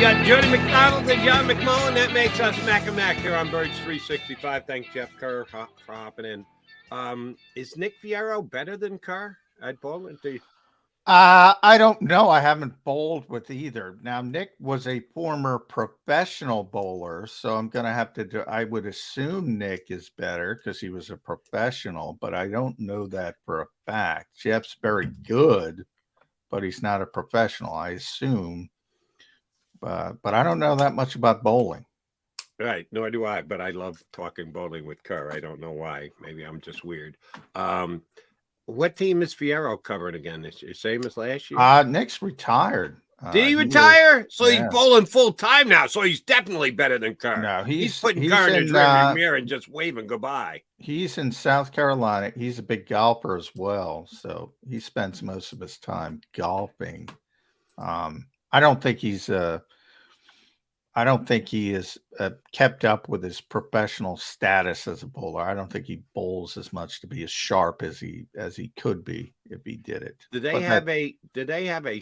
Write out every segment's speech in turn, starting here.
got Jody McDonald and John McMullen. That makes us Mac and Mac here on Birds 365. Thanks, Jeff Kerr, for hopping in. Is Nick Fierro better than Kerr at bowling? I don't know. I haven't bowled with either. Now, Nick was a former professional bowler, so I'm going to have to do, I would assume Nick is better because he was a professional, but I don't know that for a fact. Jeff's very good, but he's not a professional, I assume. But I don't know that much about bowling. Right, nor do I, but I love talking bowling with Kerr. I don't know why. Maybe I'm just weird. What team is Fierro covering again? Is it same as last year? Nick's retired. Did he retire? He's bowling full time now. So he's definitely better than Kerr. No, he's putting Kerr in his rearview mirror and just waving goodbye. He's in South Carolina. He's a big golfer as well, so he spends most of his time golfing. I don't think he is kept up with his professional status as a bowler. I don't think he bowls as much to be as sharp as he could be if he did it. Did they have a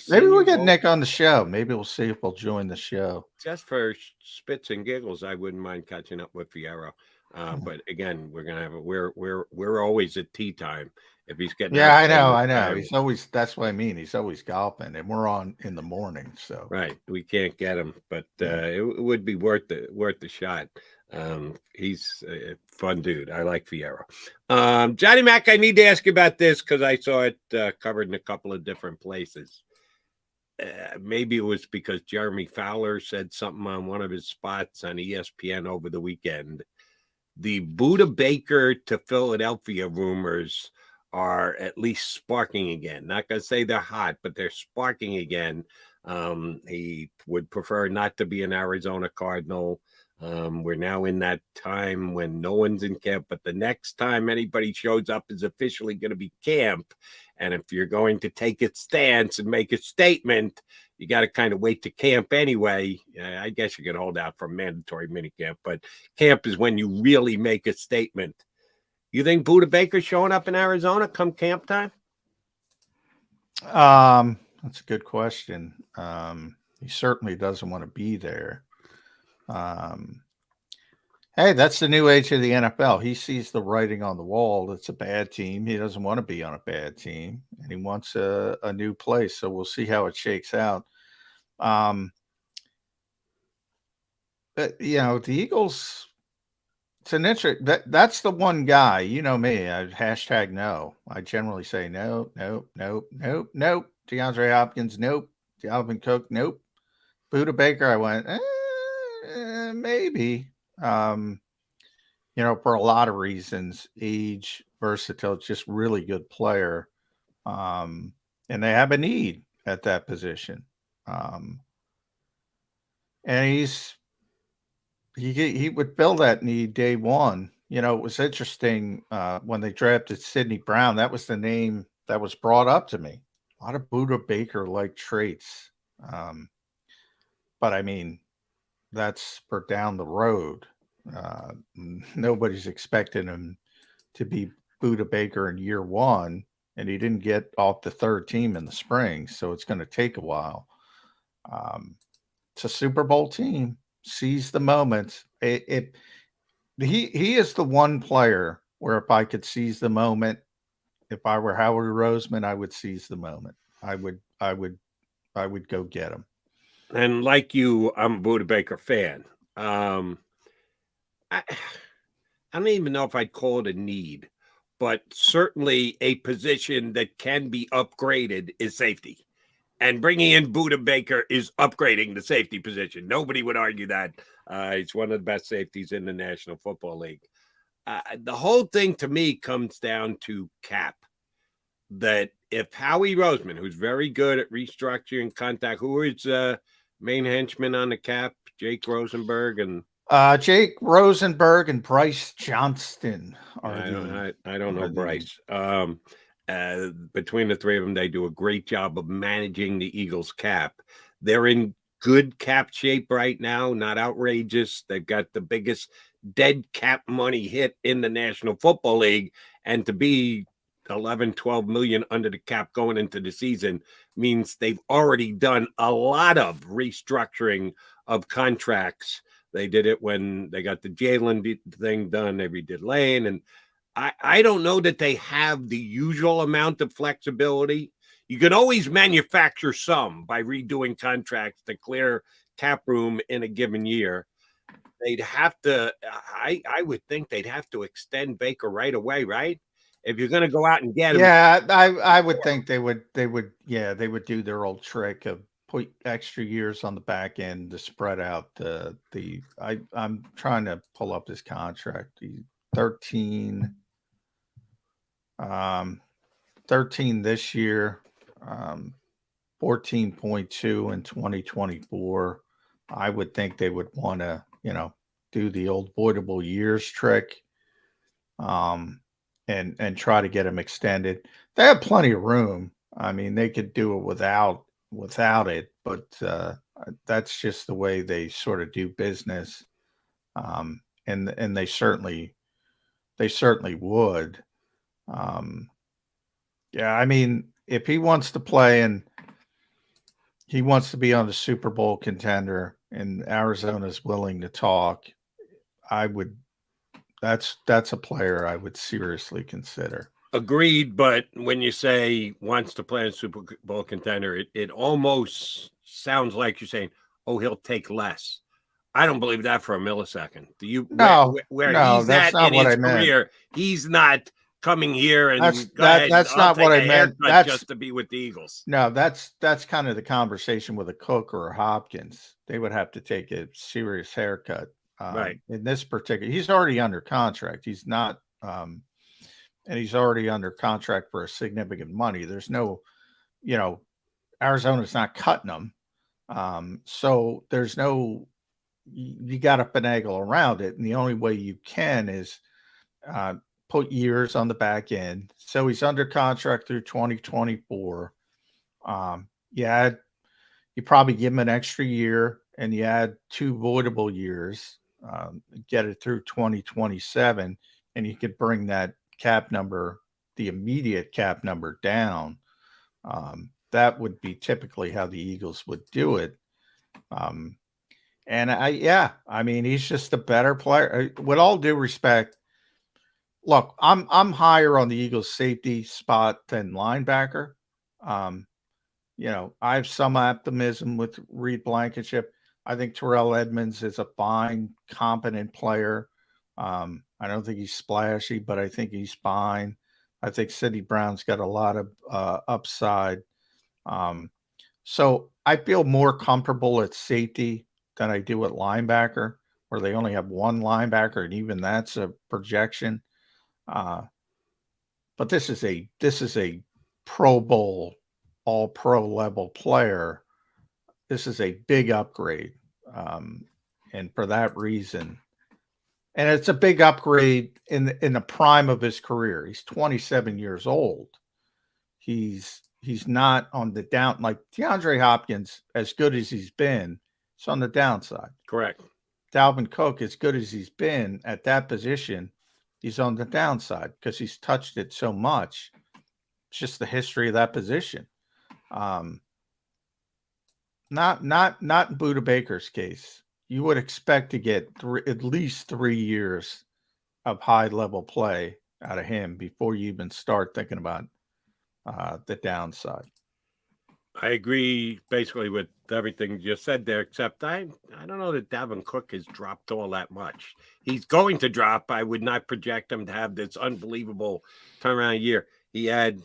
maybe we'll get Nick on the show. Maybe we'll see if we'll join the show. Just for spits and giggles, I wouldn't mind catching up with Fierro. But again, we're gonna have we're always at tea time. If he's getting I know. He's always, that's what I mean. He's always golfing, and we're on in the morning. So right, we can't get him, but it would be worth the shot. He's a fun dude. I like Fierro. Johnny Mac, I need to ask you about this because I saw it covered in a couple of different places. Maybe it was because Jeremy Fowler said something on one of his spots on ESPN over the weekend. The Buda Baker to Philadelphia rumors are at least sparking again. Not going to say they're hot, but they're sparking again. He would prefer not to be an Arizona Cardinal. We're now in that time when no one's in camp, but the next time anybody shows up is officially going to be camp. And if you're going to take a stance and make a statement, you got to kind of wait to camp anyway. I guess you can hold out for mandatory minicamp, but camp is when you really make a statement. You think Buda Baker's showing up in Arizona come camp time? That's a good question. He certainly doesn't want to be there. Hey, that's the new age of the NFL. He sees the writing on the wall. It's a bad team. He doesn't want to be on a bad team, and he wants a new place. So we'll see how it shakes out. But, the Eagles, it's an interesting, that's the one guy, you know me, hashtag no. I generally say no. DeAndre Hopkins, nope. Dalvin Cook, nope. Buda Baker, I went, maybe. For a lot of reasons, age, versatile, just really good player. And they have a need at that position. And he would fill that need day one. It was interesting when they drafted Sidney Brown. That was the name that was brought up to me. A lot of Buda Baker-like traits. But I mean, that's for down the road. Nobody's expecting him to be Buda Baker in year one, and he didn't get off the third team in the spring, so it's going to take a while. It's a Super Bowl team. Seize the moment. He is the one player where if I could seize the moment, if I were Howard Roseman, I would seize the moment. I would go get him. And like you, I'm a Buda Baker fan. I don't even know if I'd call it a need, but certainly a position that can be upgraded is safety. And bringing in Buda Baker is upgrading the safety position. Nobody would argue that. He's one of the best safeties in the National Football League. The whole thing to me comes down to cap. That if Howie Roseman, who's very good at restructuring contact, who is main henchman on the cap, Jake Rosenberg and Bryce Johnston. I don't know Bryce. Between the three of them, they do a great job of managing the Eagles' cap. They're in good cap shape right now, not outrageous. They've got the biggest dead cap money hit in the National Football League, and to be 11, 12 million under the cap going into the season means they've already done a lot of restructuring of contracts. They did it when they got the Jalen thing done. They redid Lane. And I don't know that they have the usual amount of flexibility. You can always manufacture some by redoing contracts to clear cap room in a given year. They'd have to, I would think they'd have to extend Baker right away, right? If you're going to go out and get him. Yeah, I would think they would do their old trick of put extra years on the back end to spread out I'm trying to pull up his contract. The 13 this year, 14.2 in 2024. I would think they would want to, do the old voidable years trick. And try to get him extended. They have plenty of room. I mean, they could do it without it, but that's just the way they sort of do business. And they certainly would. Yeah, I mean, if he wants to play and he wants to be on the Super Bowl contender and Arizona's willing to talk, that's a player I would seriously consider. Agreed, but when you say wants to play in Super Bowl contender, it almost sounds like you're saying, "Oh, he'll take less." I don't believe that for a millisecond. Do you? No, where no, he's that's at not in what his I meant. career, he's not coming here and That's I'll not take what a I meant. haircut That's just to be with the Eagles. No, that's kind of the conversation with a Cook or a Hopkins. They would have to take a serious haircut. Right. In this particular, he's already under contract. He's not, and he's already under contract for a significant money. There's no, Arizona's not cutting him. So there's no, you got to finagle around it. And the only way you can is put years on the back end. So he's under contract through 2024. You probably give him an extra year and you add 2 voidable years, get it through 2027, and you could bring that cap number, the immediate cap number down. That would be typically how the Eagles would do it. I mean, he's just a better player. With all due respect, look, I'm higher on the Eagles safety spot than linebacker. I have some optimism with Reed Blankenship. I think Terrell Edmonds is a fine, competent player. I don't think he's splashy, but I think he's fine. I think Sidney Brown's got a lot of upside. So I feel more comfortable at safety than I do at linebacker, where they only have one linebacker, and even that's a projection. But this is a Pro Bowl, all pro level player. This is a big upgrade. And for that reason, and it's a big upgrade in the prime of his career. He's 27 years old. He's not on the down, like DeAndre Hopkins, as good as he's been, it's on the downside. Correct. Dalvin Cook, as good as he's been at that position, he's on the downside because he's touched it so much. It's just the history of that position. Not in Buda Baker's case. You would expect to get at least 3 years of high level play out of him before you even start thinking about the downside. I agree basically with everything you just said there, except I don't know that Dalvin Cook has dropped all that much. He's going to drop. I would not project him to have this unbelievable turnaround year. He had,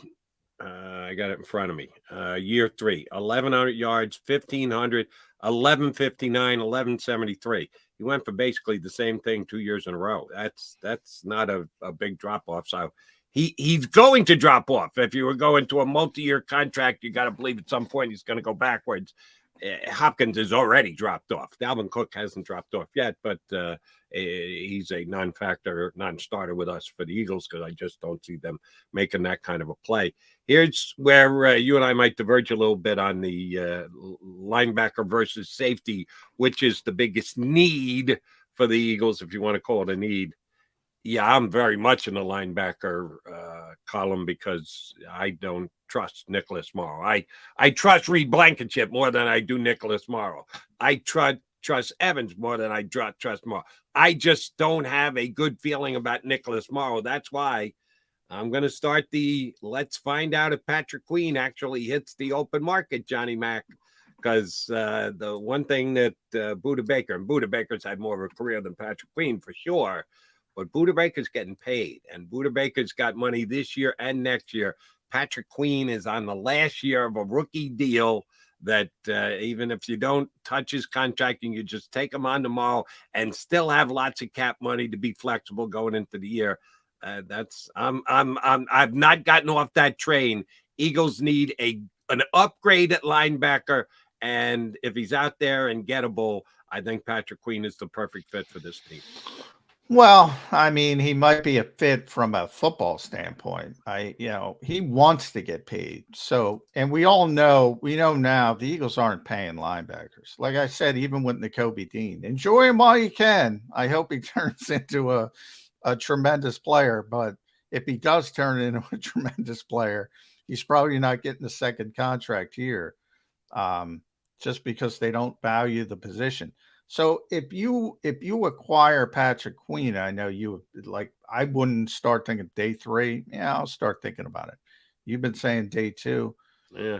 I got it in front of me, year 3, 1,100 yards, 1,500, 1,159, 1,173. He went for basically the same thing 2 years in a row. That's not a big drop off. So he's going to drop off. If you were going to a multi-year contract, you got to believe at some point he's going to go backwards. Hopkins has already dropped off. Dalvin Cook hasn't dropped off yet, but he's a non-starter with us for the Eagles because I just don't see them making that kind of a play. Here's where you and I might diverge a little bit on the linebacker versus safety, which is the biggest need for the Eagles, if you want to call it a need. Yeah, I'm very much in the linebacker column because I don't trust Nicholas Morrow. I trust Reed Blankenship more than I do Nicholas Morrow. I trust Evans more than I trust Morrow. I just don't have a good feeling about Nicholas Morrow. That's why I'm going to start the let's find out if Patrick Queen actually hits the open market, Johnny Mac. Because the one thing that Buda Baker, and Buda Baker's had more of a career than Patrick Queen for sure, but Buda Baker's getting paid, and Buda Baker's got money this year and next year. Patrick Queen is on the last year of a rookie deal that even if you don't touch his contract and you just take him on tomorrow and still have lots of cap money to be flexible going into the year, I've not gotten off that train. Eagles need an upgrade at linebacker, and if he's out there and gettable, I think Patrick Queen is the perfect fit for this team. Well, I mean, he might be a fit from a football standpoint. He wants to get paid. So, and we know now the Eagles aren't paying linebackers. Like I said, even with Nakobe Dean, enjoy him while you can. I hope he turns into a tremendous player, but if he does turn into a tremendous player, he's probably not getting a second contract here, just because they don't value the position. So if you acquire Patrick Queen, I know you like. I wouldn't start thinking day 3. Yeah, I'll start thinking about it. You've been saying day 2. Yeah,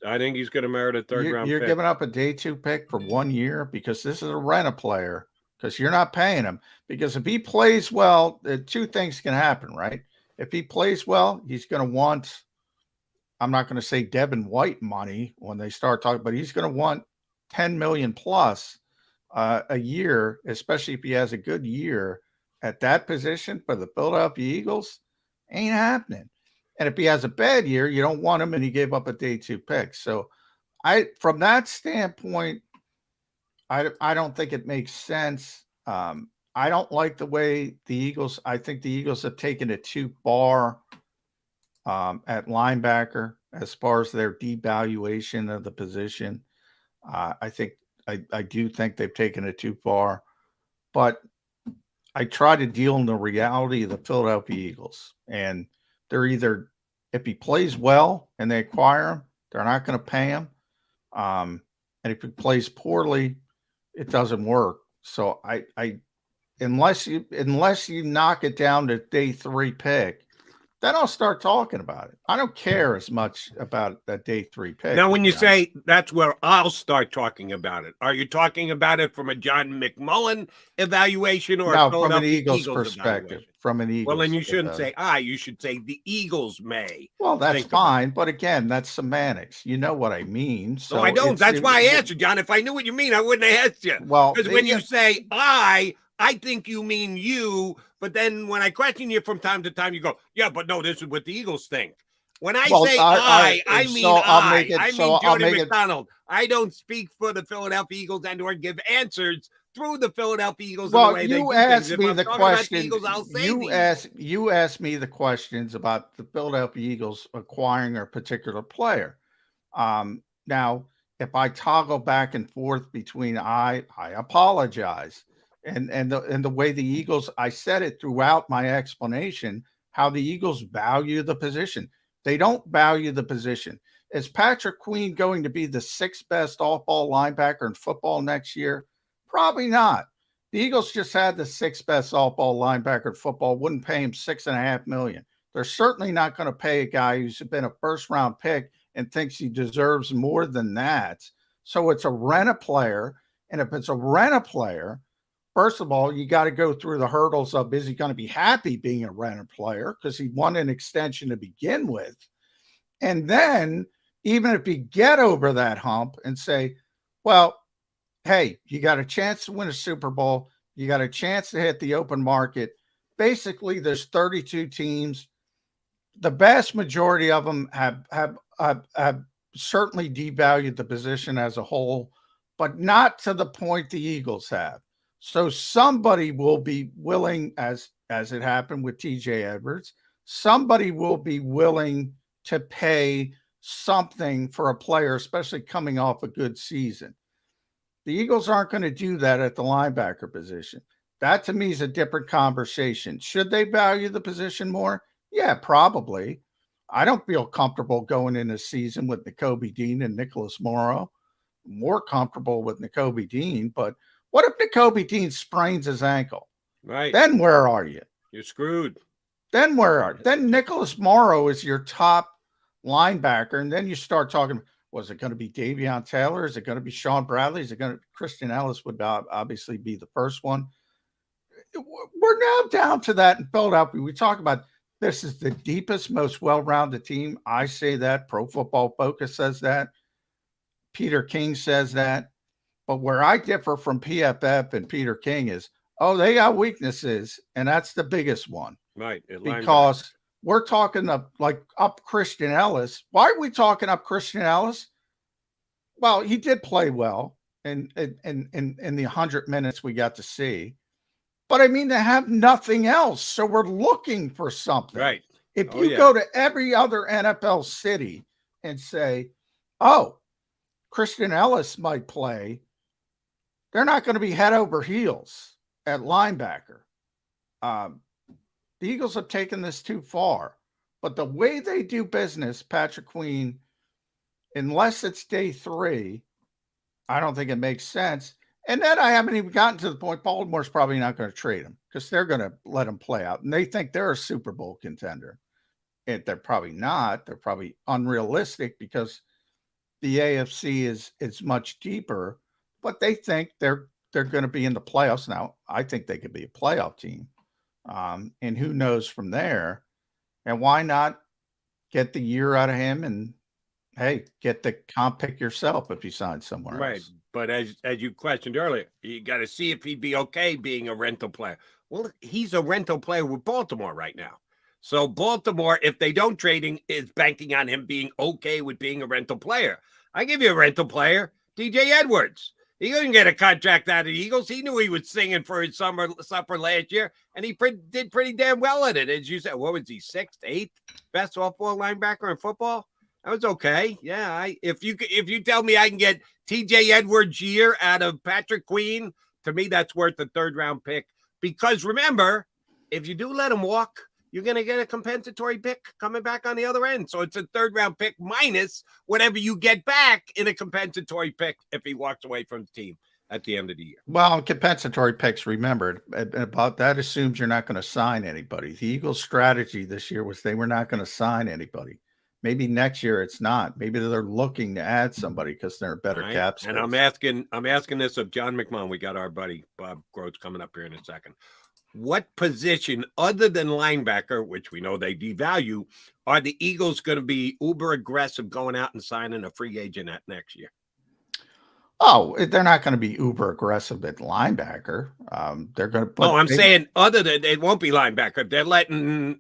I think he's going to merit a third round. You're pick. giving up a day 2 pick for 1 year because this is a rent a player, because you're not paying him. Because if he plays well, 2 things can happen, right? If he plays well, he's going to want. I'm not going to say Devin White money when they start talking, but he's going to want 10 million plus a year, especially if he has a good year at that position for the Philadelphia Eagles. Ain't happening. And if he has a bad year, you don't want him, and he gave up a day 2 pick. So from that standpoint, I don't think it makes sense. I don't like the way the Eagles, I think the Eagles have taken it too far at linebacker as far as their devaluation of the position. I do think they've taken it too far, but I try to deal in the reality of the Philadelphia Eagles, and they're either, if he plays well and they acquire him, they're not going to pay him. And if he plays poorly, it doesn't work. So unless you knock it down to day 3 pick, then I'll start talking about it. I don't care as much about that day 3 pick. Now, when you say that's where I'll start talking about it, are you talking about it from a John McMullen evaluation or from an Eagles perspective? From an Eagles. Well, then you shouldn't say you should say the Eagles may. Well, that's fine, but again, that's semantics. You know what I mean. So no, I don't. That's why I asked you, John. If I knew what you mean, I wouldn't have asked you. Well, because when you say I think you mean you, but then when I question you from time to time, you go, yeah, but no, this is what the Eagles think. When I say I mean Jody McDonald. I don't speak for the Philadelphia Eagles and or give answers through the Philadelphia Eagles. Well, the way you asked me the question. You asked me the questions about the Philadelphia Eagles acquiring a particular player. Now, if I toggle back and forth between I apologize. And the way the Eagles, I said it throughout my explanation, how the Eagles value the position. They don't value the position. Is Patrick Queen going to be the 6th best off-ball linebacker in football next year? Probably not. The Eagles just had the 6th best off-ball linebacker in football, wouldn't pay him $6.5 million. They're certainly not going to pay a guy who's been a first-round pick and thinks he deserves more than that. So it's a rent-a-player, and if it's a rent-a-player, first of all, you got to go through the hurdles of, is he going to be happy being a renter player because he won an extension to begin with? And then even if you get over that hump and say, well, hey, you got a chance to win a Super Bowl. You got a chance to hit the open market. Basically, there's 32 teams. The vast majority of them have certainly devalued the position as a whole, but not to the point the Eagles have. So somebody will be willing, as it happened with TJ Edwards, somebody will be willing to pay something for a player, especially coming off a good season. The Eagles aren't going to do that at the linebacker position. That to me is a different conversation. Should they value the position more? Yeah, probably. I don't feel comfortable going in a season with Nakobe Dean and Nicholas Morrow. More comfortable with Nakobe Dean, but what if Nakobe Dean sprains his ankle? Right. Then where are you? You're screwed. Then where are you? Then Nicholas Morrow is your top linebacker, and then you start talking. Was it going to be Davion Taylor? Is it going to be Sean Bradley? Is it going to Christian Ellis would obviously be the first one? We're now down to that in Philadelphia. We talk about this is the deepest, most well-rounded team. I say that. Pro Football Focus says that. Peter King says that. But where I differ from PFF and Peter King is, they got weaknesses, and that's the biggest one. Right. Because we're talking up Christian Ellis. Why are we talking up Christian Ellis? Well, he did play well in the 100 minutes we got to see. But I mean, they have nothing else. So we're looking for something. Right. If you go to every other NFL city and say, Christian Ellis might play, they're not going to be head over heels at linebacker. The Eagles have taken this too far. But the way they do business, Patrick Queen, unless it's day 3, I don't think it makes sense. And then I haven't even gotten to the point. Baltimore's probably not going to trade him because they're going to let him play out. And they think they're a Super Bowl contender. And they're probably not. They're probably unrealistic because the AFC is much deeper. But they think they're going to be in the playoffs. Now, I think they could be a playoff team. And who knows from there. And why not get the year out of him and, hey, get the comp pick yourself if you sign somewhere else. But as you questioned earlier, you got to see if he'd be okay being a rental player. Well, he's a rental player with Baltimore right now. So Baltimore, if they don't trade him, is banking on him being okay with being a rental player. I give you a rental player, DJ Edwards. He couldn't get a contract out of the Eagles. He knew he was singing for his supper last year, and he did pretty damn well at it. As you said, what was he, 6th, 8th best off-ball linebacker in football? That was okay. Yeah, if you tell me I can get TJ Edwards year out of Patrick Queen, to me that's worth a 3rd-round pick. Because remember, if you do let him walk, you're going to get a compensatory pick coming back on the other end. So it's a 3rd-round pick minus whatever you get back in a compensatory pick if he walks away from the team at the end of the year. Well, compensatory picks, remember, about that assumes you're not going to sign anybody. The Eagles' strategy this year was they were not going to sign anybody. Maybe next year it's not. Maybe they're looking to add somebody because they're a better cap space. And I'm asking this of John McMahon. We got our buddy Bob Groats coming up here in a second. What position other than linebacker, which we know they devalue, are the Eagles going to be uber aggressive going out and signing a free agent at next year? Oh, they're not going to be uber aggressive at linebacker. They're going to. I'm saying other than it won't be linebacker. If they're letting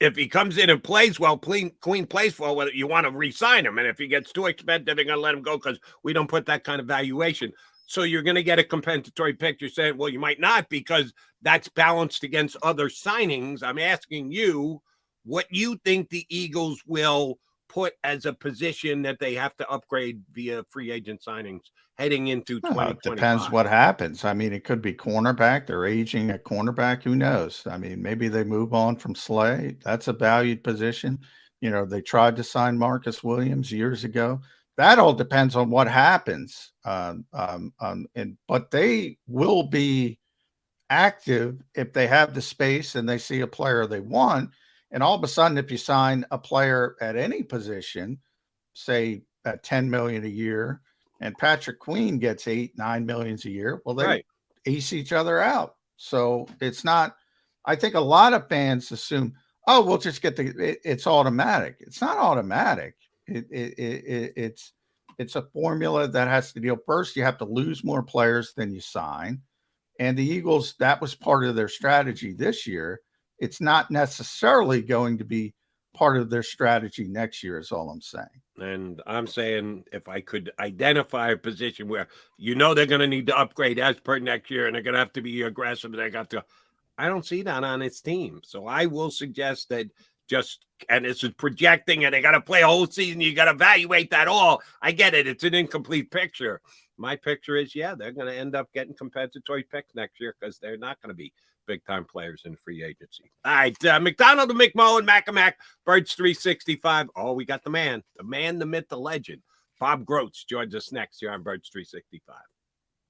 if he comes in and plays well, Queen plays well, whether you want to re-sign him, and if he gets too expensive, they're going to let him go because we don't put that kind of valuation. So you're going to get a compensatory pick. You're saying, well, you might not because that's balanced against other signings. I'm asking you what you think the Eagles will put as a position that they have to upgrade via free agent signings heading into 2025. It depends what happens. I mean, it could be cornerback. They're aging at cornerback. Who knows? I mean, maybe they move on from Slay. That's a valued position. You know, they tried to sign Marcus Williams years ago. That all depends on what happens. But they will be active if they have the space and they see a player they want. And all of a sudden, if you sign a player at any position, say at $10 million a year, and Patrick Queen gets $8-9 million a year, well, they ace each other out. So it's not. I think a lot of fans assume, oh, we'll just get it's automatic. It's not automatic. It's a formula that has to deal. First, you have to lose more players than you sign. And the Eagles, that was part of their strategy this year. It's not necessarily going to be part of their strategy next year is all I'm saying. And I'm saying if I could identify a position where they're going to need to upgrade as per next year and they're going to have to be aggressive, I don't see that on its team. So I will suggest that and this is projecting, and they got to play a whole season. You got to evaluate that all. I get it. It's an incomplete picture. My picture is, yeah, they're going to end up getting compensatory picks next year because they're not going to be big-time players in free agency. All right, McDonald, the McMullen, Mac, Birds 365. Oh, we got the man, the myth, the legend. Bob Groats joins us next here on Birds 365.